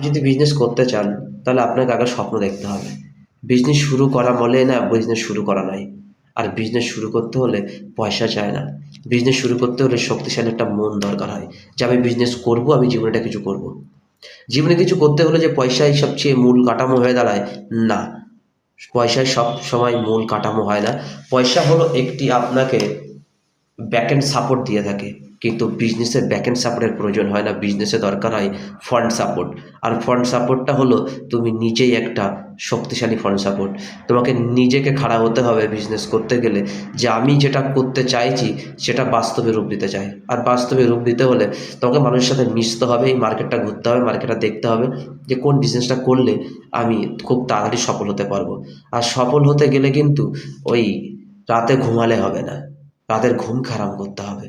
যদি বিজনেস করতে চান তাহলে আপনাকে আগে স্বপ্ন দেখতে হবে। বিজনেস শুরু করা বলে না বিজনেস শুরু করা নয়। আর বিজনেস শুরু করতে হলে পয়সা চায় না। বিজনেস শুরু করতে হলে শক্তিশালী একটা মন দরকার হয় যে আমি বিজনেস করব, আমি জীবনে কিছু করব। জীবনে কিছু করতে হলে যে পয়সাই সবচেয়ে মূল কাঠামো হয়ে দাঁড়ায়, না। পয়সায় সব সময় মূল কাঠামো হয় না। পয়সা হলো একটি আপনাকে ব্যাকএন্ড সাপোর্ট দিয়ে থাকে, কিন্তু বিজনেসে ব্যাকএন্ড সাপোর্টের প্রয়োজন হয় না। বিজনেসে দরকার হয় ফ্রন্ট সাপোর্ট। আর ফ্রন্ট সাপোর্টটা হলো তুমি নিজেই একটা শক্তিশালী ফ্রন্ট সাপোর্ট। তোমাকে নিজেকে খাড়া হতে হবে বিজনেস করতে গেলে, যে আমি যেটা করতে চাইছি সেটা বাস্তবে রূপ দিতে চাই। আর বাস্তবে রূপ দিতে হলে তোমাকে মানুষের সাথে মিশতে হবে, এই মার্কেটটা ঘুরতে হবে, মার্কেটটা দেখতে হবে যে কোন বিজনেসটা করলে আমি খুব তাড়াতাড়ি সফল হতে পারবো। আর সফল হতে গেলে কিন্তু ওই রাতে ঘুমালে হবে না, রাতের ঘুম হারাম করতে হবে।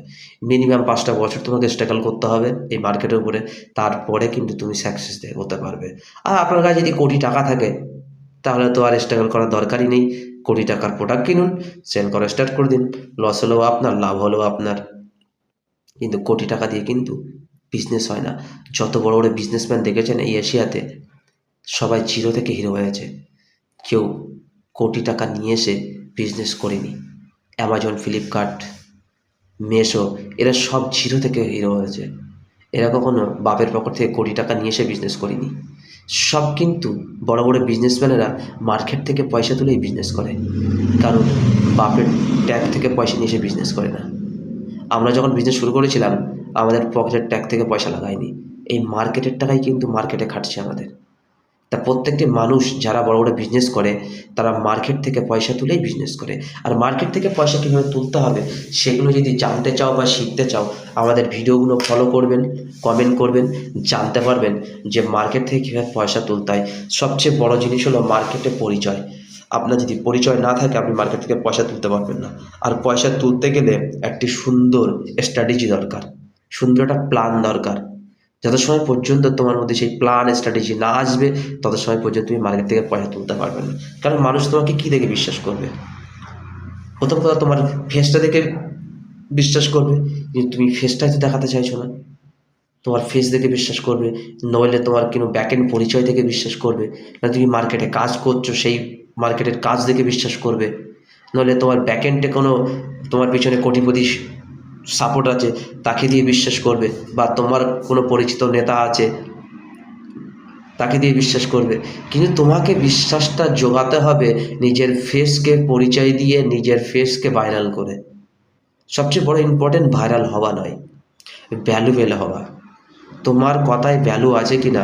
মিনিমাম 5টা বছর তোমাকে স্ট্রাগল করতে হবে এই মার্কেটের উপরে, তারপরে কিন্তু তুমি সাকসেস হতে পারবে। আর আপনার কাছে যদি কোটি টাকা থাকে তাহলে তো আর স্ট্রাগল করার দরকারই নেই। কোটি টাকার প্রোডাক্ট কিনুন, সেল করা স্টার্ট করে দিন। লস হলেও আপনার, লাভ হলেও আপনার। কিন্তু কোটি টাকা দিয়ে কিন্তু বিজনেস হয় না। যত বড় বড় বিজনেসম্যান দেখেছেন এই এশিয়াতে, সবাই জিরো থেকে হিরো হয়েছে। কেউ কোটি টাকা নিয়ে এসে বিজনেস করেনি। অ্যামাজন, ফ্লিপকার্ট, মেসো, এরা সব জিরো থেকে হিরো হয়েছে। এরা কখনো বাপের পকেট থেকে কোটি টাকা নিয়ে এসে বিজনেস করেনি। সব কিন্তু বড় বড় বিজনেসম্যানেরা মার্কেট থেকে পয়সা তুলেই বিজনেস করে, কারণ বাপের ট্যাগ থেকে পয়সা নিয়ে এসে বিজনেস করে না। আমরা যখন বিজনেস শুরু করেছিলাম আমাদের পকেটের ট্যাগ থেকে পয়সা লাগাইনি, এই মার্কেটের টাকাই কিন্তু মার্কেটে খাটছে আমাদের। তা প্রত্যেকটি মানুষ যারা বড় বড় বিজনেস করে তারা মার্কেট থেকে পয়সা তুলেই বিজনেস করে। আর মার্কেট থেকে পয়সা কীভাবে তুলতে হবে সেগুলো যদি জানতে চাও বা শিখতে চাও, আমাদের ভিডিওগুলো ফলো করবেন, কমেন্ট করবেন, জানতে পারবেন যে মার্কেট থেকে কীভাবে পয়সা তুলতে হয়। সবচেয়ে বড় জিনিস হলো মার্কেটে পরিচয়। আপনার যদি পরিচয় না থাকে আপনি মার্কেট থেকে পয়সা তুলতে পারবেন না। আর পয়সা তুলতে গেলে একটি সুন্দর স্ট্র্যাটেজি দরকার, সুন্দর একটা প্ল্যান দরকার। যত সময় পর্যন্ত তোমার মধ্যে সেই প্ল্যান স্ট্র্যাটেজি না আসবে তত সময় পর্যন্ত তুমি মার্কেট থেকে পয়সা তুলতে পারবে না। কারণ মানুষ তোমাকে কী দেখে বিশ্বাস করবে? প্রথম কথা তোমার ফেসটা দেখে বিশ্বাস করবে, কিন্তু তুমি ফেসটাই তো দেখাতে চাইছো না। তোমার ফেস দেখে বিশ্বাস করবে, নইলে তোমার কোনো ব্যাকএন্ড পরিচয় থেকে বিশ্বাস করবে, না তুমি মার্কেটে কাজ করছো সেই মার্কেটের কাজ দেখে বিশ্বাস করবে, নইলে তোমার ব্যাকএন্ডে কোনো তোমার পিছনে কোটিপতি সাপোর্ট আছে তাকে দিয়ে বিশ্বাস করবে, বা তোমার কোনো পরিচিত নেতা আছে তাকে দিয়ে বিশ্বাস করবে। কিন্তু তোমাকে বিশ্বাসটা জোগাতে হবে নিজের ফেসকে পরিচয় দিয়ে, নিজের ফেসকে ভাইরাল করে। সবচেয়ে বড় ইম্পর্টেন্ট ভাইরাল হওয়া নয়, ভ্যালুয়েবল হওয়া। তোমার কথায় ভ্যালু আছে কি না